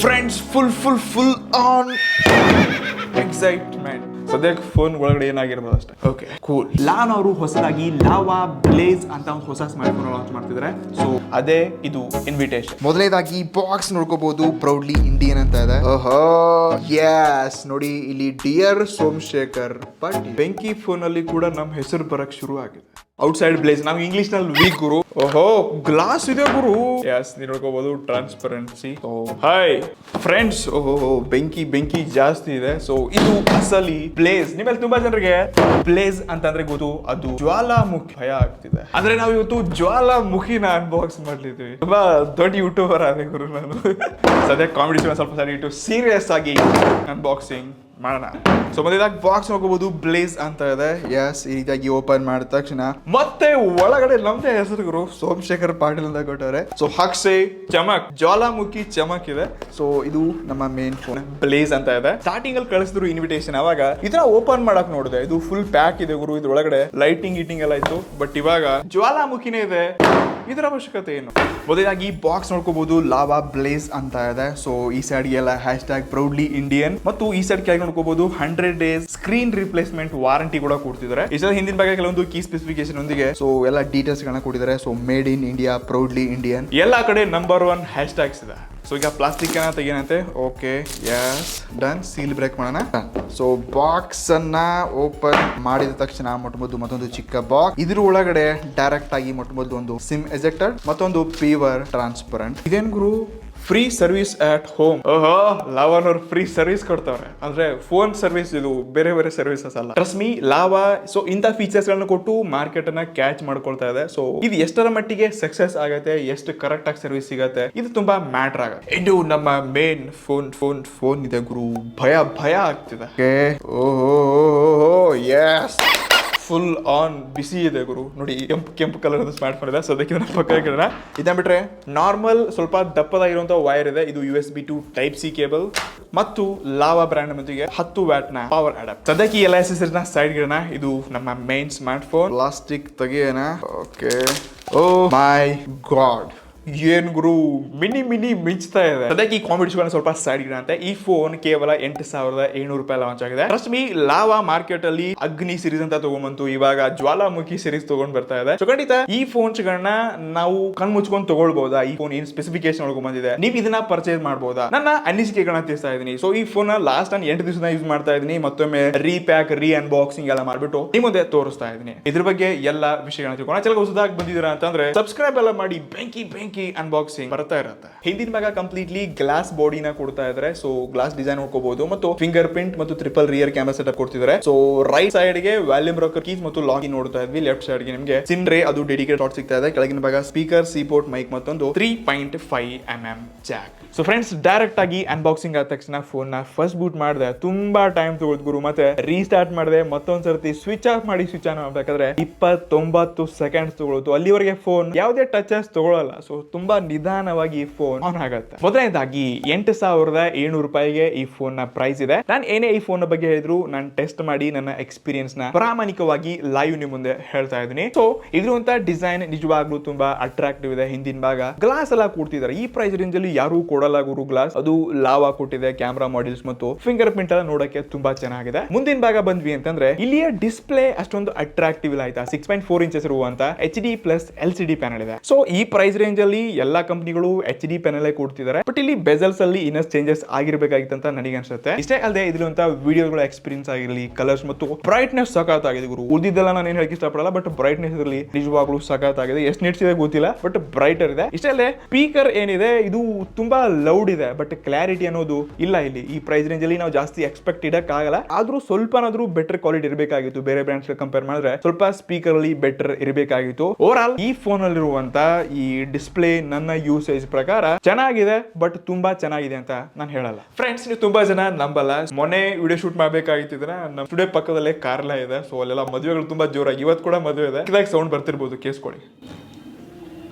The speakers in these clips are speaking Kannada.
Friends full on excitement. ಸದ್ಯಕ್ಕೆ ಫೋನ್ ಒಳಗಡೆ ಏನಾಗಿರ್ಬೋದು ಅಷ್ಟೇ. Okay cool. ಲಾನ್ ಅವರು ಹೊಸದಾಗಿ ಲಾವಾ ಬ್ಲೇಸ್ ಅಂತ ಒಂದು ಹೊಸ ಸ್ಮಾರ್ಟ್ ಫೋನ್ ಲಾಂಚ್ ಮಾಡ್ತಿದ್ದಾರೆ. ಸೊ ಅದೇ ಇದು ಇನ್ವಿಟೇಷನ್. ಮೊದಲನೇದಾಗಿ ಬಾಕ್ಸ್ ನೋಡ್ಕೋಬಹುದು, ಪ್ರೌಡ್ಲಿ ಇಂಡಿಯನ್ ಅಂತ ಇದೆ. ಓಹೋ ಯಸ್, ನೋಡಿ ಇಲ್ಲಿ ಡಿಯರ್ ಸೋಮಶೇಖರ್ ಪಾಟೀಲ್. ಬೆಂಕಿ ಫೋನ್ ಅಲ್ಲಿ ಕೂಡ ನಮ್ಮ ಹೆಸರು ಬರಕ್ ಶುರು ಆಗಿದೆ. ಔಟ್ಸೈಡ್ ಬ್ಲೇಸ್, ನಾವು ಇಂಗ್ಲಿಷ್ ನಲ್ಲಿ ವೀಕ್ ಗುರು. ಓಹೋ ಗ್ಲಾಸ್ ಇದೆ ಗುರು. ಯಸ್, ನೀವು ನೋಡ್ಕೋಬಹುದು ಟ್ರಾನ್ಸ್ಪರೆನ್ಸಿ. ಹಾಯ್ ಫ್ರೆಂಡ್ಸ್, ಓಹೋ ಬೆಂಕಿ ಜಾಸ್ತಿ ಇದೆ. ಸೊ ಇದು ಅಸಲಿ ಬ್ಲೇಸ್. ನಿಮ್ಮಲ್ಲಿ ತುಂಬಾ ಜನರಿಗೆ ಬ್ಲೇಸ್ ಅಂತಂದ್ರೆ ಗೊತ್ತು, ಅದು ಜ್ವಾಲಾಮುಖಿ. ಭಯ ಆಗ್ತಿದೆ ಅಂದ್ರೆ ನಾವು ಇವತ್ತು ಜ್ವಾಲಾಮುಖಿನ ಅನ್ಬಾಕ್ಸ್ ಮಾಡ್ಲಿದ್ವಿ. ತುಂಬಾ ದೊಡ್ಡ ಯೂಟ್ಯೂಬರ್ ಆದ ಗುರು ನಾನು. ಸದ್ಯ ಕಾಮಿಡಿ ಸ್ವಲ್ಪ ಸರಿ ಇಟ್ಟು ಸೀರಿಯಸ್ ಆಗಿ ಅನ್ಬಾಕ್ಸಿಂಗ್ ಮಾಡೋಣ. ಸೊ ಮೊದಲಾಗಿ ಬಾಕ್ಸ್ ನೋಡ್ಕೋಬಹುದು, ಬ್ಲೇಸ್ ಅಂತ ಇದೆ. ಎಸ್, ಈ ರೀತಿಯಾಗಿ ಓಪನ್ ಮಾಡಿದ ತಕ್ಷಣ ಮತ್ತೆ ಒಳಗಡೆ ನಮ್ದೇ ಹೆಸರು ಗುರು, ಸೋಮಶೇಖರ್ ಪಾಟೀಲ್ ಅಂತ ಕೊಟ್ಟವ್ರೆ. ಸೊ ಹಕ್ಸೆ ಚಮಕ್, ಜ್ವಾಲಾಮುಖಿ ಚಮಕ್ ಇದೆ. ಸೊ ಇದು ನಮ್ಮ ಮೇನ್ ಫೋನ್ ಬ್ಲೇಸ್ ಅಂತ ಇದೆ. ಸ್ಟಾರ್ಟಿಂಗ್ ಅಲ್ಲಿ ಕಳಿಸಿದ್ರು ಇನ್ವಿಟೇಷನ್, ಅವಾಗ ಇದನ್ನ ಓಪನ್ ಮಾಡಕ್ ನೋಡಿದೆ. ಇದು ಫುಲ್ ಪ್ಯಾಕ್ ಇದೆ ಗುರು, ಇದ್ರೊಳಗಡೆ ಲೈಟಿಂಗ್ ಎಲ್ಲ ಇತ್ತು. ಬಟ್ ಇವಾಗ ಜ್ವಾಲಾಮುಖಿನೇ ಇದೆ, ಇದರ ಅವಶ್ಯಕತೆ ಏನು? ಮೊದಲಾಗಿ ಬಾಕ್ಸ್ ನೋಡ್ಕೋಬಹುದು, ಲಾವಾ ಬ್ಲೇಸ್ ಅಂತ ಇದೆ. ಸೊ ಈ ಸೈಡ್ ಎಲ್ಲ ಹ್ಯಾಶ್ಟ್ಯಾಗ್ ಪ್ರೌಡ್ಲಿ ಇಂಡಿಯನ್, ಮತ್ತು ಈ ಸೈಡ್ ಕೆಳಗೆ ನೋಡ್ಕೋಬಹುದು 100 days ಸ್ಕ್ರೀನ್ ರಿಪ್ಲೇಸ್ಮೆಂಟ್ ವಾರಂಟಿ ಕೂಡ ಕೊಡ್ತಿದ್ದಾರೆ. ಈ ಸಲ ಹಿಂದಿನ ಬಗ್ಗೆ ಕೆಲವೊಂದು ಕೀ ಸ್ಪೆಸಿಫಿಕೇಶನ್ ಒಂದಿಗೆ ಸೊ ಎಲ್ಲ ಡೀಟೇಲ್ಸ್ ಗಳನ್ನ ಕೊಟ್ಟಿದ್ದಾರೆ. So made in India, proudly Indian, ಎಲ್ಲಾ ಕಡೆ ನಂಬರ್ 1 ಹ್ಯಾಶ್ಟ್ಯಾಗ್ಸ್ ಇದೆ. ಸೊ ಈಗ ಪ್ಲಾಸ್ಟಿಕ್ ಅನ್ನ ತೆಗಿಯನಂತೆ. Okay yes done. Seal break ಮಾಡೋಣ. ಸೊ ಬಾಕ್ಸ್ ಅನ್ನ ಓಪನ್ ಮಾಡಿದ ತಕ್ಷಣ ಮೊಟ್ಟಮೊದಲು ಮತ್ತೊಂದು ಚಿಕ್ಕ ಬಾಕ್ಸ್. ಇದ್ರ ಒಳಗಡೆ ಡೈರೆಕ್ಟ್ ಆಗಿ ಮೊಟ್ಟಮೊದಲು ಒಂದು ಸಿಮ್ ಎಜೆಕ್ಟರ್, ಮತ್ತೊಂದು ಪ್ಯೂರ್ ಟ್ರಾನ್ಸ್ಪರೆಂಟ್. ಇದೇನ್ ಗುರು, ಫ್ರೀ ಸರ್ವಿಸ್ ಅಟ್ ಹೋಮ್. ಓಹೋ, ಲಾವಾನವ್ರು ಫ್ರೀ ಸರ್ವಿಸ್ ಕೊಡ್ತಾವ್ರೆ. ಅಂದ್ರೆ ಫೋನ್ ಸರ್ವಿಸ್, ಇದು ಬೇರೆ ಸರ್ವಿಸಸ್ ಅಲ್ಲ. ಟ್ರಸ್ಟ್ ಮೀ, ಲಾವಾ ಸೊ ಇಂಥ ಫೀಚರ್ಸ್ ಗಳನ್ನ ಕೊಟ್ಟು ಮಾರ್ಕೆಟ್ ಅನ್ನ ಕ್ಯಾಚ್ ಮಾಡ್ಕೊಳ್ತಾ ಇದೆ. ಸೊ ಇದು ಎಷ್ಟರ ಮಟ್ಟಿಗೆ ಸಕ್ಸಸ್ ಆಗತ್ತೆ, ಎಷ್ಟು ಕರೆಕ್ಟ್ ಆಗಿ ಸರ್ವಿಸ್ ಸಿಗತ್ತೆ, ಇದು ತುಂಬಾ ಮ್ಯಾಟರ್ ಆಗುತ್ತೆ. ಇದು ನಮ್ಮ ಮೇನ್ ಫೋನ್ ಇದೆ ಗುರು, ಭಯ ಆಗ್ತಿದೆ. ಓಹೋ ಯಸ್, ಫುಲ್ ಆನ್ ಬಿಸಿ ಇದೆ ಗುರು. ನೋಡಿ ಕೆಂಪು ಕಲರ್ ಸ್ಮಾರ್ಟ್ ಫೋನ್ ಇದೆ. ಸೊ ಅದಕ್ಕೆ ಪಕ್ಕ ಇಡೋಣ. ಇದನ್ನ ಬಿಟ್ರೆ ನಾರ್ಮಲ್ ಸ್ವಲ್ಪ ದಪ್ಪದಾಗಿರುವಂತಹ ವೈರ್ ಇದೆ. ಇದು USB to Type C cable ಮತ್ತು ಲಾವಾ ಬ್ರ್ಯಾಂಡ್ ಮತ್ತಿಗೆ 10 ವ್ಯಾಟ್ ನ ಪವರ್ ಅಡಾಪ್ಟರ್. ಸದ್ಯಕ್ಕೆ ಎಲ್ಲ ಎಸೆಸರೀಸ್ ನ ಸೈಡ್ ಗಿಡೋಣ. ಇದು ನಮ್ಮ ಮೇನ್ ಸ್ಮಾರ್ಟ್ ಫೋನ್. ಪ್ಲಾಸ್ಟಿಕ್ ತೆಗಿಯೋಣ. ಓಕೆ, ಓ ಮೈ ಗಾಡ್, ಏನ್ ಗುರು ಮಿನಿ ಮಿಂಚ್ತಾ ಇದೆ. ಸದ್ಯಕ್ಕೆ ಈ ಕಾಂಪಿಟೇಷನ್ ಸ್ವಲ್ಪ ಸೈಡ್ ಗಿಡ ಅಂತ. ಈ ಫೋನ್ ಕೇವಲ 8,700 ರೂಪಾಯಿ ಲಾಂಚ್ ಆಗಿದೆ. ಟ್ರಸ್ಟ್ ಮೀ, ಲಾವಾ ಮಾರ್ಕೆಟ್ ಅಲ್ಲಿ ಅಗ್ನಿ ಸಿರೀಸ್ ಅಂತ ತಗೊಂಡ್ಬಂತು, ಇವಾಗ ಜ್ವಾಲಾಮುಖಿ ಸಿರೀಸ್ ತಗೊಂಡ್ ಬರ್ತಾ ಇದೆ. ಸೊ ಖಂಡಿತ ಈ ಫೋನ್ಸ್ ಗಳನ್ನ ನಾವು ಕಣ್ ಮುಚ್ಕೊಂಡು ತಗೊಳ್ಬಹುದಾ? ಈ ಫೋನ್ ಏನ್ ಸ್ಪೆಸಿಫಿಕೇಶನ್ ಒಳಗೆ ಬಂದಿದೆ, ನೀವು ಇದನ್ನ ಪರ್ಚೇಸ್ ಮಾಡಬಹುದಾ? ನನ್ನ ಅನಿಸಿಕೆಗಳನ್ನ ತಿಳಿಸ್ತಾ ಇದೀನಿ. ಸೊ ಈ ಫೋನ್ ಲಾಸ್ಟ್ ನಾನು 8 ದಿವಸ ಯೂಸ್ ಮಾಡ್ತಾ ಇದೀನಿ. ಮತ್ತೊಮ್ಮೆ ರೀಪ್ಯಾಕ್, ಅನ್ಬಾಕ್ಸಿಂಗ್ ಎಲ್ಲ ಮಾಡ್ಬಿಟ್ಟು ನಿಮ್ ಮುಂದೆ ತೋರಿಸ್ತಾ ಇದೀನಿ. ಇದ್ರ ಬಗ್ಗೆ ಎಲ್ಲ ವಿಷಯಗಳನ್ನ ತಿಳ್ಕೊಳ್ಳೋಣ. ಚಲೋ ಹೊಸದಾಗಿ ಬಂದಿದ್ದೀರಾ ಅಂತಂದ್ರೆ ಸಬ್ಸ್ಕ್ರೈಬ್ ಎಲ್ಲ ಮಾಡಿ. ಬೆಂಕಿ ಅನ್ಬಾಕ್ಸಿಂಗ್ ಬರ್ತಾ ಇರುತ್ತೆ. ಹಿಂದಿನ ಭಾಗ ಕಂಪ್ಲೀಟ್ಲಿ ಗ್ಲಾಸ್ ಬಾಡಿನ ಕೊಡ್ತಾ ಇದ್ದಾರೆ. ಸೊ ಗ್ಲಾಸ್ ಡಿಸೈನ್ ನೋಡ್ಕೋಬಹುದು, ಮತ್ತು ಫಿಂಗರ್ ಪ್ರಿಂಟ್ ಮತ್ತು ಟ್ರಿಪಲ್ ರಿಯರ್ ಕ್ಯಾಮೆರಾ ಸೆಟಪ್ ಕೊಡ್ತಿದ್ದಾರೆ. ಸೊ ರೈಟ್ ಸೈಡ್ ಗೆ ವ್ಯಾಲ್ಯೂಮ್ ಬ್ರೋಕರ್ ಕೀಸ್ ಮತ್ತು ಲಾಗಿನ್ ನೋಡ್ತಾ ಇದ್ವಿ. ಲೆಫ್ಟ್ ಸೈಡ್ ಗೆ ನಿಮಗೆ ಸಿಮ್ ಟ್ರೇ, ಅದು ಡೆಡಿಕೇಟ್ ಶಾಟ್ ಸಿಗ್ತಾ ಇದೆ. ಕೆಳಗಿನ ಭಾಗ ಸ್ಪೀಕರ್, ಸಿ ಪೋರ್ಟ್, ಮೈಕ್ ಮತ್ತೊಂದು 3.5mm Jack. So friends, direct ಆಗಿ ಅನ್ಬಾಕ್ಸಿಂಗ್ ಆದ ತಕ್ಷಣ ಫೋನ್ ನ ಫಸ್ಟ್ ಬೂಟ್ ಮಾಡಿದೆ. ತುಂಬಾ ಟೈಮ್ ತಗೊಳ್ತು ಗುರು. ಮತ್ತೆ ರೀಸ್ಟಾರ್ಟ್ ಮಾಡಿದೆ, ಮತ್ತೊಂದ್ಸರ್ತಿ ಸ್ವಿಚ್ ಆಫ್ ಮಾಡಿ ಸ್ವಿಚ್ ಆನ್ ಮಾಡ್ಬೇಕಾದ್ರೆ 29 ಸೆಕೆಂಡ್ಸ್ ತಗೊಳ್ತು. ಅಲ್ಲಿವರೆಗೆ ಫೋನ್ ಯಾವುದೇ ಟಚಸ್ ತಗೊಳ್ಳಲ್ಲ. ಸೊ ತುಂಬಾ ನಿಧಾನವಾಗಿ ಫೋನ್ ಆನ್ ಆಗುತ್ತೆ. ಮೊದಲನೇದಾಗಿ 8,700 ರೂಪಾಯಿಗೆ ಈ ಫೋನ್ ನ ಪ್ರೈಸ್ ಇದೆ. ನಾನು ಏನೇ ಈ ಫೋನ್ ಬಗ್ಗೆ ಹೇಳಿದ್ರು ನಾನು ಟೆಸ್ಟ್ ಮಾಡಿ ನನ್ನ ಎಕ್ಸ್ಪೀರಿಯನ್ಸ್ ನ ಪ್ರಾಮಾಣಿಕವಾಗಿ ಲೈವ್ ನಿಮ್ ಮುಂದೆ ಹೇಳ್ತಾ ಇದ್ದೀನಿ. ಸೊ ಇದ್ರಂತ ಡಿಸೈನ್ ನಿಜವಾಗ್ಲೂ ತುಂಬಾ ಅಟ್ರಾಕ್ಟಿವ್ ಇದೆ. ಹಿಂದಿನ ಭಾಗ ಗ್ಲಾಸ್ ಎಲ್ಲ ಕೊಡ್ತಿದ್ದಾರೆ. ಈ ಪ್ರೈಸ್ ರೇಂಜ್ ಅಲ್ಲಿ ಯಾರು ಕೊಡಲ್ಲ ಗುರು ಗ್ಲಾಸ್. ಅದು ಲಾವಾ ಕೊಟ್ಟಿದೆ. ಕ್ಯಾಮ್ರಾ ಮಾಡೆಲ್ಸ್ ಮತ್ತು ಫಿಂಗರ್ ಪ್ರಿಂಟ್ ಎಲ್ಲ ನೋಡಕ್ಕೆ ತುಂಬಾ ಚೆನ್ನಾಗಿದೆ. ಮುಂದಿನ ಭಾಗ ಬಂದ್ವಿ ಅಂತಂದ್ರೆ ಇಲ್ಲಿಯ ಡಿಸ್ಪ್ಲೇ ಅಷ್ಟೊಂದು ಅಟ್ರಾಕ್ಟಿವ್ ಇಲ್ಲ ಆಯ್ತಾ. 6.4 ಇಂಚಸ್ ಇರುವಂತ HD+ LCD ಪ್ಯಾನಲ್ ಇದೆ. ಸೊ ಈ ಪ್ರೈಸ್ ರೇಂಜ್ ಅಲ್ಲಿ ಎಲ್ಲಾ ಕಂಪನಿಗಳು HD ಪ್ಯಾನಲ್ ಕೊಡ್ತಿದ್ದಾರೆ. ಬಟ್ ಇಲ್ಲಿ ಬೆಜಲ್ಸ್ ಅಲ್ಲಿ ಇನ್ನಷ್ಟು ಚೇಂಜಸ್ ಆಗಿರ್ಬೇಕಾಗಿತ್ತು ಅಂತ ನನಗೆ ಅನ್ಸುತ್ತೆ. ಇಷ್ಟೇ ಅಲ್ಲದೆ ಇದ್ರಂತ ವಿಡಿಯೋಗಳ ಎಕ್ಸ್ಪೀರಿಯನ್ಸ್ ಆಗಿರಲಿ, ಕಲರ್ಸ್ ಮತ್ತು ಬ್ರೈಟ್ನೆಸ್ ಸಖತ್ ಆಗಿದೆ ಗುರು. ಉಳಿದಿದ್ದೆಲ್ಲ ನಾನು ಏನು ಹೇಳಕ್ ಇಷ್ಟಪಡಲ್ಲ, ಬಟ್ ಬ್ರೈಟ್ನೆಸ್ ಇರಲಿ ನಿಜವಾಗ್ಲೂ ಸಖತ್ ಆಗಿದೆ. ಎಷ್ಟು ನಿಟ್ಸ್ ಇದೆ ಗೊತ್ತಿಲ್ಲ, ಬಟ್ ಬ್ರೈಟರ್ ಇದೆ. ಇಷ್ಟೇ ಅಲ್ಲದೆ ಸ್ಪೀಕರ್ ಏನಿದೆ ಇದು ತುಂಬಾ ಲೌಡ್ ಇದೆ, ಬಟ್ ಕ್ಲಾರಿಟಿ ಅನ್ನೋದು ಇಲ್ಲ ಇಲ್ಲಿ. ಈ ಪ್ರೈಸ್ ರೇಂಜ್ ಅಲ್ಲಿ ನಾವು ಜಾಸ್ತಿ ಎಕ್ಸ್ಪೆಕ್ಟ್ ಇಡಕ್ ಆಗಲ್ಲ. ಆದ್ರೂ ಸ್ವಲ್ಪನಾದ್ರೂ ಬೆಟರ್ ಕ್ವಾಲಿಟಿ ಇರಬೇಕಾಗಿತ್ತು. ಬೇರೆ ಬ್ರ್ಯಾಂಡ್ಸ್ ಕಂಪೇರ್ ಮಾಡಿದ್ರೆ ಸ್ವಲ್ಪ ಸ್ಪೀಕರ್ ಅಲ್ಲಿ ಬೆಟರ್ ಇರಬೇಕಾಗಿತ್ತು. ಓವರ್ ಆಲ್ ಈ ಫೋನ್ ಅಲ್ಲಿರುವಂತ ಈ ಡಿಸ್ಪ್ಲೇ ನನ್ನ ಯೂಸೇಜ್ ಪ್ರಕಾರ ಚೆನ್ನಾಗಿದೆ, ಬಟ್ ತುಂಬಾ ಚೆನ್ನಾಗಿದೆ ಅಂತ ನಾನು ಹೇಳಲ್ಲ. ಫ್ರೆಂಡ್ಸ್, ನೀವು ತುಂಬಾ ಜನ ನಂಬಲ್ಲ, ಮೊನ್ನೆ ವಿಡಿಯೋ ಶೂಟ್ ಮಾಡ್ಬೇಕಾಗಿತ್ತಿದ್ರೆ ನಮ್ಮ ಸ್ಟುಡಿಯೋ ಪಕ್ಕದಲ್ಲೇ ಕಾರ್ಲ ಇದೆ. ಸೊ ಅಲ್ಲೆಲ್ಲ ಮದುವೆಗಳು ತುಂಬಾ ಜೋರಾಗಿ, ಇವತ್ತು ಕೂಡ ಮದುವೆ ಇದೆ. ಇದಾಗ ಸೌಂಡ್ ಬರ್ತಿರ್ಬೋದು, ಕೇಳಿಸ್ಕೊಳ್ಳಿ.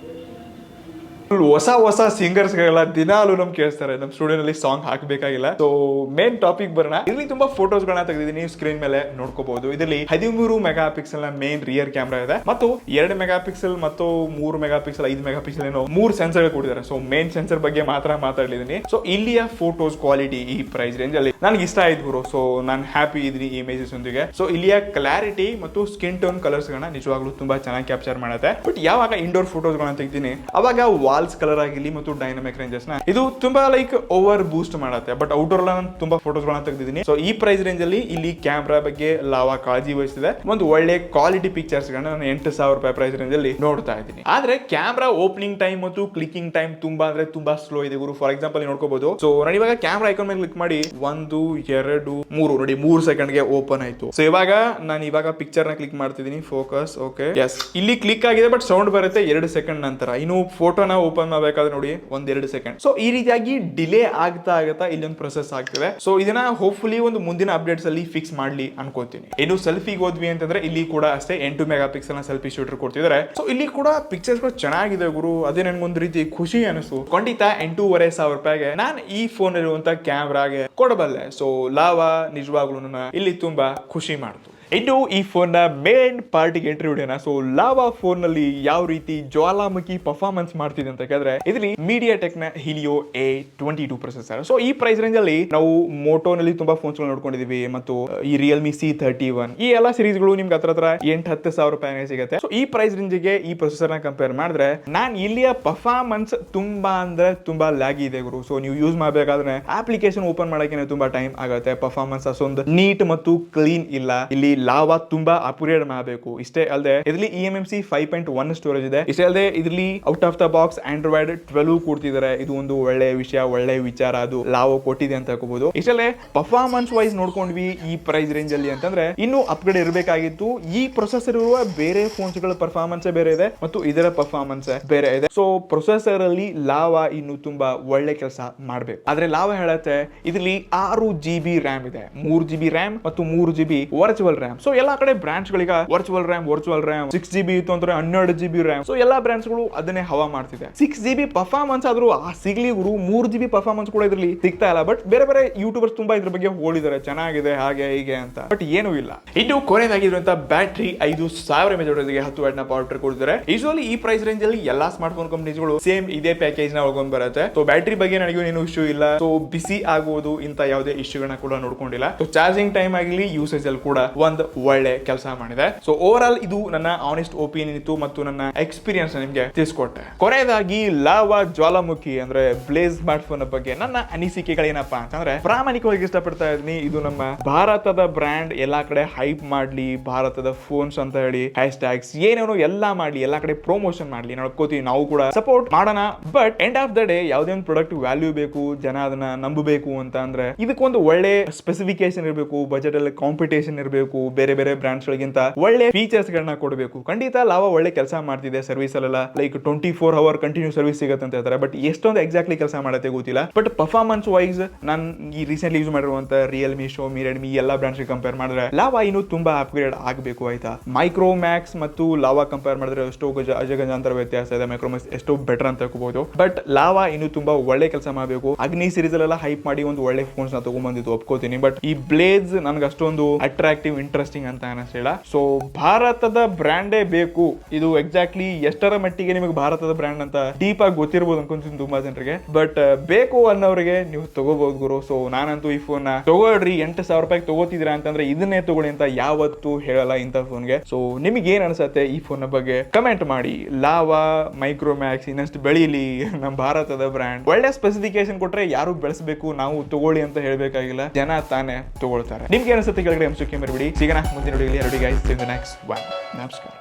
ಹೊಸ ಹೊಸ ಸಿಂಗರ್ಸ್ಗಳ ದಿನಾಲು ನಮ್ ಕೇಳಿಸ್ತಾರೆ ನಮ್ ಸ್ಟುಡಿಯೋ ನಲ್ಲಿ ಸಾಂಗ್ ಹಾಕಬೇಕಾಗಿಲ್ಲ. ಸೊ ಮೇನ್ ಟಾಪಿಕ್ ಬರೋಣ. ಇಲ್ಲಿ ತುಂಬಾ ಫೋಟೋಸ್ ಗಳನ್ನ ತೆಗೆದಿದ್ದೀನಿ, ಸ್ಕ್ರೀನ್ ಮೇಲೆ ನೋಡ್ಕೋಬಹುದು. ಇದರಲ್ಲಿ 13 ಮೆಗಾ ಪಿಕ್ಸೆಲ್ ನ ಮೇನ್ ರಿಯರ್ ಕ್ಯಾಮ್ರಾ ಇದೆ ಮತ್ತು 2 ಮೆಗಾ ಪಿಕ್ಸೆಲ್ ಮತ್ತು 3 ಮೆಗಾ ಪಿಕ್ಸೆಲ್ 5 ಮೆಗಾ ಪಿಕ್ಸೆಲ್ ಏನೋ 3 ಸೆನ್ಸರ್ ಕೊಟ್ಟಿದ್ದಾರೆ. ಸೊ ಮೇನ್ ಸೆನ್ಸರ್ ಬಗ್ಗೆ ಮಾತ್ರ ಮಾತಾಡ್ಲಿದ್ದೀನಿ. ಸೊ ಇಲ್ಲಿಯ ಫೋಟೋಸ್ ಕ್ವಾಲಿಟಿ ಈ ಪ್ರೈಸ್ ರೇಂಜ್ ಅಲ್ಲಿ ನನಗೆ ಇಷ್ಟ ಆಯ್ತು ಗುರು. ಸೊ ನಾನು ಹ್ಯಾಪಿ ಇದೀನಿ ಈ ಇಮೇಜಸ್ ಒಂದಿಗೆ. ಸೊ ಇಲ್ಲಿಯ ಕ್ಲಾರಿಟಿ ಮತ್ತು ಸ್ಕಿನ್ ಟೋನ್ ಕಲರ್ಸ್ ಗಳನ್ನ ನಿಜವಾಗ್ಲೂ ತುಂಬಾ ಚೆನ್ನಾಗಿ ಕ್ಯಾಪ್ಚರ್ ಮಾಡುತ್ತೆ. ಬಟ್ ಯಾವಾಗ ಇಂಡೋರ್ ಫೋಟೋಸ್ ಗಳನ್ನ ತೆಗಿತೀನಿ ಅವಾಗ ವಾಲ್ಸ್ ಕಲರ್ ಆಗಿರ್ಲಿ ಮತ್ತು ಡೈನಮಿಕ್ ರೇಂಜಸ್ ನ ಇದು ತುಂಬಾ ಲೈಕ್ ಓವರ್ ಬೂಸ್ಟ್ ಮಾಡುತ್ತೆ. ಬಟ್ ಔಟ್ಡೋರ್ ನಾನು ತುಂಬಾ ಫೋಟೋಸ್ ಗಳನ್ನ ತೆಗೆದಿದ್ದೀನಿ. ಸೊ ಈ ಪ್ರೈಸ್ ರೇಂಜ್ ಅಲ್ಲಿ ಇಲ್ಲಿ ಕ್ಯಾಮ್ರಾ ಬಗ್ಗೆ ಲಾವಾ ಕಾಳಜಿ ವಹಿಸಿದೆ. ಒಂದು ಒಳ್ಳೆ ಕ್ವಾಲಿಟಿ ಪಿಕ್ಚರ್ಸ್ ಗಳನ್ನ ನಾನು 8,000 ರೂಪಾಯಿ ಪ್ರೈಸ್ ರೇಂಜ್ ಅಲ್ಲಿ ನೋಡ್ತಾ ಇದ್ದೀನಿ. ಆದ್ರೆ ಕ್ಯಾಮ್ರಾ ಓಪನಿಂಗ್ ಟೈಮ್ ಮತ್ತು ಕ್ಲಿಕಿಂಗ್ ಟೈಮ್ ತುಂಬಾ ಅಂದ್ರೆ ತುಂಬಾ ಸ್ಲೋ ಇದೆ ಗುರು. ಫಾರ್ ಎಕ್ಸಾಂಪಲ್ ನೋಡ್ಕೋಬಹುದು. ಸೊ ನಾನು ಇವಾಗ ಕ್ಯಾಮ್ರಾ ಐಕಾನ್ ಮೇಲೆ ಕ್ಲಿಕ್ ಮಾಡಿ 1 2 3 ನೋಡಿ 3 ಸೆಕೆಂಡ್ ಗೆ ಓಪನ್ ಆಯ್ತು. ಸೊ ನಾನು ಇವಾಗ ಪಿಕ್ಚರ್ ನ ಕ್ಲಿಕ್ ಮಾಡ್ತಿದ್ದೀನಿ. ಫೋಕಸ್ ಓಕೆ ಎಸ್ ಇಲ್ಲಿ ಕ್ಲಿಕ್ ಆಗಿದೆ ಬಟ್ ಸೌಂಡ್ ಬರುತ್ತೆ 2 ಸೆಕೆಂಡ್ ನಂತರ. ಇನ್ನು ಫೋಟೋನ ಓಪನ್ ಮಾಡಬೇಕಾದ್ರೆ ನೋಡಿ 1-2 ಸೆಕೆಂಡ್. ಸೊ ಈ ರೀತಿಯಾಗಿ ಡಿಲೇ ಆಗ್ತಾ ಇಲ್ಲೊಂದು ಪ್ರೊಸೆಸ್ ಆಗ್ತಿದೆ. ಸೊ ಇದನ್ನ ಹೋಪ್ಫುಲಿ ಒಂದು ಮುಂದಿನ ಅಪ್ಡೇಟ್ಸ್ ಅಲ್ಲಿ ಫಿಕ್ಸ್ ಮಾಡ್ಲಿ ಅನ್ಕೋತೀನಿ. ಇನ್ನು ಸೆಲ್ಫಿಗೆ ಹೋದ್ವಿ ಅಂತಂದ್ರೆ ಇಲ್ಲಿ ಕೂಡ ಅಷ್ಟೇ 8 ಮೆಗಾ ಪಿಕ್ಸೆಲ್ ನ ಸೆಲ್ಫಿ ಶೂಟರ್ ಕೊಡ್ತಿದ್ದಾರೆ. ಸೊ ಇಲ್ಲಿ ಕೂಡ ಪಿಕ್ಚರ್ಸ್ ಗಳು ಚೆನ್ನಾಗಿದೆ ಗುರು. ಅದೇ ನನ್ಗೊಂದು ರೀತಿ ಖುಷಿ ಅನಿಸ್ತು. ಖಂಡಿತ 8,500 ರೂಪಾಯಿಗೆ ನಾನು ಈ ಫೋನ್ ಇರುವಂತ ಕ್ಯಾಮ್ರಾಗೆ ಕೊಡಬಲ್ಲೆ. ಸೊ ಲಾವಾ ನಿಜವಾಗ್ಲೂ ಇಲ್ಲಿ ತುಂಬಾ ಖುಷಿ ಮಾಡ್ತು. ಇನ್ನು ಈ ಫೋನ್ ನ ಮೇನ್ ಪಾರ್ಟಿಗೆ ಎಂಟ್ರಿ ಹೊಡೆಯೋಣ. ಸೊ ಲಾವಾ ಫೋನ್ ನಲ್ಲಿ ಯಾವ ರೀತಿ ಜ್ವಾಲಾಮುಖಿ ಪರ್ಫಾರ್ಮೆನ್ಸ್ ಮಾಡ್ತಿದೆ ಅಂತ ಹೇಳಿದ್ರೆ ಇದರಲ್ಲಿ ಮೀಡಿಯಾಟೆಕ್ ನ ಹಿಲಿಯೋ A22 ಪ್ರೊಸೆಸರ್. ಸೊ ಈ ಪ್ರೈಸ್ ರೇಂಜ್ ಅಲ್ಲಿ ನಾವು ಮೋಟೋ ನಲ್ಲಿ ತುಂಬಾ ಫೋನ್ಸ್ ನೋಡ್ಕೊಂಡಿದೀವಿ ಮತ್ತು ಈ ರಿಯಲ್ಮಿ C31 ಈ ಎಲ್ಲಾ ಸೀರೀಸ್ ಗಳು ನಿಮ್ಗೆ ಹತ್ರ 8-10 ಸಾವಿರ ರೂಪಾಯಿ ಸಿಗುತ್ತೆ. ಸೊ ಈ ಪ್ರೈಸ್ ರೇಂಜ್ ಗೆ ಈ ಪ್ರೊಸೆಸರ್ ನ ಕಂಪೇರ್ ಮಾಡಿದ್ರೆ ನಾನ್ ಇಲ್ಲಿಯ ಪರ್ಫಾರ್ಮೆನ್ಸ್ ತುಂಬಾ ಅಂದ್ರೆ ತುಂಬಾ ಲ್ಯಾಗಿ ಇದೆ ಗುರು. ಸೊ ನೀವು ಯೂಸ್ ಮಾಡಬೇಕಾದ್ರೆ ಅಪ್ಲಿಕೇಶನ್ ಓಪನ್ ಮಾಡಕ್ಕೆ ತುಂಬಾ ಟೈಮ್ ಆಗುತ್ತೆ. ಪರ್ಫಾರ್ಮೆನ್ಸ್ ಅಷ್ಟೊಂದು ನೀಟ್ ಮತ್ತು ಕ್ಲೀನ್ ಇಲ್ಲ. ಇಲ್ಲಿ ಲಾವಾ ತುಂಬಾ ಅಪ್ಗ್ರೇಡ್ ಮಾಡಬೇಕು. ಇಷ್ಟೇ ಅಲ್ಲದೆ ಇದರಲ್ಲಿ eMMC 5.1 ಸ್ಟೋರೇಜ್ ಇದೆ. ಇಷ್ಟೇ ಅಲ್ಲದೆ ಇದರಲ್ಲಿ out of the box Android 12 ಕೊಡ್ತಿದ್ದಾರೆ. ಇದು ಒಂದು ಒಳ್ಳೆ ವಿಷಯ, ಒಳ್ಳೆ ವಿಚಾರ. ಅದು ಲಾವಾ ಕೊಟ್ಟಿದೆ ಅಂತ ಹೇಳ್ಕೋಬಹುದು. ಇಷ್ಟಲ್ಲೇ ಪರ್ಫಾರ್ಮೆನ್ಸ್ ವೈಸ್ ನೋಡ್ಕೊಂಡ್ವಿ ಈ ಪ್ರೈಸ್ ರೇಂಜ್ ಅಲ್ಲಿ ಅಂತಂದ್ರೆ ಇನ್ನು ಅಪ್ಗ್ರೇಡ್ ಇರಬೇಕಾಗಿತ್ತು. ಈ ಪ್ರೊಸೆಸರ್ ಇರುವ ಬೇರೆ ಫೋನ್ಸ್ ಗಳ ಪರ್ಫಾರ್ಮೆನ್ಸ್ ಬೇರೆ ಇದೆ ಮತ್ತು ಇದರ ಪರ್ಫಾರ್ಮೆನ್ಸ್ ಬೇರೆ ಇದೆ. ಸೊ ಪ್ರೊಸೆಸರ್ ಅಲ್ಲಿ ಲಾವಾ ಇನ್ನು ತುಂಬಾ ಒಳ್ಳೆ ಕೆಲಸ ಮಾಡಬೇಕು. ಆದ್ರೆ ಲಾವಾ ಹೇಳುತ್ತೆ ಇದರಲ್ಲಿ 6 GB ರ್ಯಾಮ್ ಇದೆ, 3 GB ರ್ಯಾಮ್ ಮತ್ತು 3 GB ವರ್ಚುವಲ್ ರ್ಯಾಮ್. ಸೊ ಎಲ್ಲಾ ಕಡೆ ಬ್ರಾಂಡ್ಸ್ ಗಳಿಗ ವರ್ಚುವಲ್ ರ್ಯಾಮ್ 6 GB ಇತ್ತು ಅಂದ್ರೆ 12 GB ರ್ಯಾಮ್. ಸೊ ಎಲ್ಲಾ ಬ್ರಾಂಡ್ಸ್ ಗಳು ಅದನ್ನೇ ಹವಾ ಮಾಡ್ತಿದೆ. 6 GB ಪರ್ಫಾರ್ಮೆನ್ಸ್ ಆದ್ರೂ ಸಿಗ್ಲಿ ಗುರು, 3 GB ಪರ್ಫಾರ್ಮೆನ್ಸ್ ಕೂಡ ಇದರಲ್ಲಿ ಸಿಗ್ತಾ ಇಲ್ಲ. ಬಟ್ ಬೇರೆ ಯೂಟ್ಯೂಬರ್ಸ್ ತುಂಬಾ ಇದ್ರ ಬಗ್ಗೆ ಹೋಳಿದ್ದಾರೆ, ಚೆನ್ನಾಗಿದೆ ಹಾಗೆ ಹೀಗೆ ಅಂತ. ಬಟ್ ಏನೂ ಇಲ್ಲ. ಇನ್ನು ಕೊನೆಯದಾಗಿರುವಂತ ಬ್ಯಾಟ್ರಿ 5,000 mAh 10 ವ್ಯಾಟ್ ನ ಪವರ್ ಟ್ರಿಕ್ ಕೊಡ್ತಾರೆ. ಯೂಶುವಲಿ ಈ ಪ್ರೈಸ್ ರೇಂಜ್ ಅಲ್ಲಿ ಎಲ್ಲಾ ಸ್ಮಾರ್ಟ್ ಫೋನ್ ಕಂಪನೀಸ್ಗಳು ಸೇಮ್ ಇದೇ ಪ್ಯಾಕೇಜ್ ನ ಒಳಗೊಂಡ್ ಬರುತ್ತೆ. ಸೊ ಬ್ಯಾಟ್ರಿ ಬಗ್ಗೆ ನನಗೆ ಏನು ಇಶ್ಯೂ ಇಲ್ಲ. ಸೊ ಬಿಸಿ ಆಗುವುದು ಇಂತ ಯಾವುದೇ ಇಶ್ಯೂಗಳನ್ನ ಕೂಡ ನೋಡ್ಕೊಂಡಿಲ್ಲ. ಸೊ ಚಾರ್ಜಿಂಗ್ ಟೈಮ್ ಆಗಲಿ ಯೂಸೇಜ್ ಅಲ್ಲಿ ಕೂಡ ಒಂದು ಒಳ್ಳೆ ಕೆಲಸ ಮಾಡಿದೆ. ಸೊ ಓವರ್ ಆಲ್ ಇದು ನನ್ನ ಆನೆಸ್ಟ್ ಒಪಿನಿಯನ್ ಇತ್ತು ಮತ್ತು ನನ್ನ ಎಕ್ಸ್ಪೀರಿಯನ್ಸ್ ನಿಮ್ಗೆ ತಿಳಿಸ್ಕೊಟ್ಟೆ. ಕೊನೆಯದಾಗಿ ಲಾವಾ ಜ್ವಾಲಾಮುಖಿ ಅಂದ್ರೆ ಬ್ಲೇಜ್ ಸ್ಮಾರ್ಟ್ ಫೋನ್ ಬಗ್ಗೆ ನನ್ನ ಅನಿಸಿಕೆಗಳೇನಪ್ಪಾ ಅಂತಂದ್ರೆ ಪ್ರಾಮಾಣಿಕವಾಗಿ ಇಷ್ಟಪಡ್ತಾ ಇದೀನಿ. ಇದು ನಮ್ಮ ಭಾರತದ ಬ್ರ್ಯಾಂಡ್ ಎಲ್ಲಾ ಕಡೆ ಹೈಪ್ ಮಾಡ್ಲಿ, ಭಾರತದ ಫೋನ್ಸ್ ಅಂತ ಹೇಳಿ ಹ್ಯಾಶ್ ಟ್ಯಾಗ್ಸ್ ಏನೇನೋ ಎಲ್ಲಾ ಮಾಡ್ಲಿ, ಎಲ್ಲಾ ಕಡೆ ಪ್ರಮೋಷನ್ ಮಾಡ್ಲಿ, ನೋಡ್ಕೋತೀವಿ ನಾವು ಕೂಡ ಸಪೋರ್ಟ್ ಮಾಡೋಣ. But end of the day ಯಾವುದೇ ಒಂದು ಪ್ರಾಡಕ್ಟ್ ವ್ಯಾಲ್ಯೂ ಬೇಕು, ಜನ ಅದನ್ನ ನಂಬಬೇಕು ಅಂತ ಅಂದ್ರೆ ಇದಕ್ಕೊಂದು ಒಳ್ಳೆ ಸ್ಪೆಸಿಫಿಕೇಶನ್ ಇರಬೇಕು, ಬಜೆಟ್ ಅಲ್ಲಿ ಕಾಂಪಿಟೇಷನ್ ಇರಬೇಕು, ಬೇರೆ ಬ್ರಾಂಡ್ಸ್ ಗಳಿಗಿಂತ ಒಳ್ಳೆ ಫೀಚರ್ಸ್ ಗಳನ್ನ ಕೊಡಬೇಕು. ಖಂಡಿತ ಲಾವಾ ಒಳ್ಳೆ ಕೆಲಸ ಮಾಡ್ತಿದೆ. ಸರ್ವಿಸ್ ಅಲ್ಲ ಲೈಕ್ 24 hour ಕಂಟಿನ್ಯೂ ಸರ್ವಿಸ್ ಸಿಗುತ್ತೆ ಅಂತ ಹೇಳ್ತಾರೆ. ಬಟ್ ಎಷ್ಟೊಂದು ಎಕ್ಸಾಕ್ಟ್ಲಿ ಕೆಲಸ ಮಾಡುತ್ತೆ ಗೊತ್ತಿಲ್ಲ. ಬಟ್ ಪರ್ಫಾರ್ಮೆನ್ಸ್ ವೈಸ್ ನಾನು ಈ ರೀಸೆಂಟ್ಲಿ ಯೂಸ್ ಮಾಡಿರುವಂತ ರಿಯಲ್ಮಿ, ಶೋಮಿ, ರೆಡ್ಮಿ ಎಲ್ಲಾ ಬ್ರಾಂಡ್ಸ್ ಕಂಪೇರ್ ಮಾಡಿದ್ರೆ ಲಾವಾ ಇನ್ನೂ ತುಂಬಾ ಅಪ್ಗ್ರೇಡ್ ಆಗಬೇಕು. ಆಯ್ತಾ, ಮೈಕ್ರೋಮ್ಯಾಕ್ಸ್ ಮತ್ತು ಲಾವಾ ಕಂಪೇರ್ ಮಾಡಿದ್ರೆ ಎಷ್ಟೋ ಅಜಗಜಾಂತರ ವ್ಯತ್ಯಾಸ ಇದೆ. ಮೈಕ್ರೋಮ್ಯಾಕ್ಸ್ ಎಷ್ಟೋ ಬೆಟರ್ ಅಂತ ಹೇಳ್ಕೋಬಹುದು. ಬಟ್ ಲಾವಾ ಇನ್ನೂ ತುಂಬಾ ಒಳ್ಳೆ ಕೆಲಸ ಮಾಡಬೇಕು. ಅಗ್ನಿ ಸೀರೀಸ್ ಅಲ್ಲೆಲ್ಲ ಹೈಪ್ ಮಾಡಿ ಒಂದು ಒಳ್ಳೆ ಫೋನ್ಸ್ ನ ತಗೊಂಡ್ಬಂದಿದ್ದು ಒಪ್ಕೋತೀನಿ. ಬಟ್ ಈ ಬ್ಲೇಜ್ ನನ್ಗೆ ಅಷ್ಟೊಂದು ಅಟ್ರಾಕ್ಟಿವ್ ಇಂಟ್ರೆಸ್ಟಿಂಗ್ ಅಂತ ಅನಿಸಿಲ್ಲ. ಸೊ ಭಾರತದ ಬ್ರ್ಯಾಂಡೇ ಬೇಕು. ಇದು ಎಕ್ಸಾಕ್ಟ್ಲಿ ಎಷ್ಟರ ಮಟ್ಟಿಗೆ ನಿಮಗೆ ಭಾರತದ ಬ್ರ್ಯಾಂಡ್ ಅಂತ ಡೀಪ್ ಆಗಿ ಗೊತ್ತಿರಬಹುದು ಅನ್ಕೊಂತೀನಿ ತುಂಬಾ ಜನರಿಗೆ. ಬಟ್ ಬೇಕು ಅನ್ನೋರಿಗೆ ನೀವು ತಗೋಬಹುದು ಗುರು. ಸೊ ನಾನಂತೂ ಈ ಫೋನ್ ತಗೊಳ್ರಿ, 8,000 ರೂಪಾಯಿ ತಗೋತಿದ್ದೀರಾ ಅಂತಂದ್ರೆ ಇದನ್ನೇ ತಗೊಳ್ಳಿ ಅಂತ ಯಾವತ್ತೂ ಹೇಳಲ್ಲ ಇಂಥ ಫೋನ್ಗೆ. ಸೊ ನಿಮಗೆ ಏನ್ ಅನ್ಸುತ್ತೆ ಈ ಫೋನ್ ಬಗ್ಗೆ ಕಮೆಂಟ್ ಮಾಡಿ. ಲಾವಾ, ಮೈಕ್ರೋಮ್ಯಾಕ್ಸ್ ಇನ್ನಷ್ಟು ಬೆಳೀಲಿ ನಮ್ಮ ಭಾರತದ ಬ್ರ್ಯಾಂಡ್. ಒಳ್ಳೆ ಸ್ಪೆಸಿಫಿಕೇಶನ್ ಕೊಟ್ರೆ ಯಾರು ಬೆಳೆಸಬೇಕು, ನಾವು ತಗೊಳ್ಳಿ ಅಂತ ಹೇಳ್ಬೇಕಾಗಿಲ್ಲ, ಜನ ತಾನೇ ತಗೊಳ್ತಾರೆ. ನಿಮ್ಗೆ ಅನ್ಸುತ್ತೆ ಕೆಳಗಡೆ ಅಂಶಕ್ಕೆ ಮರಿಬಿಡಿ. ಸಿಗೋಣ ಮುಂದಿನ ವಿಡಿಯೋಲಿ. Guys, see you in the next one. ನಮಸ್ಕಾರ.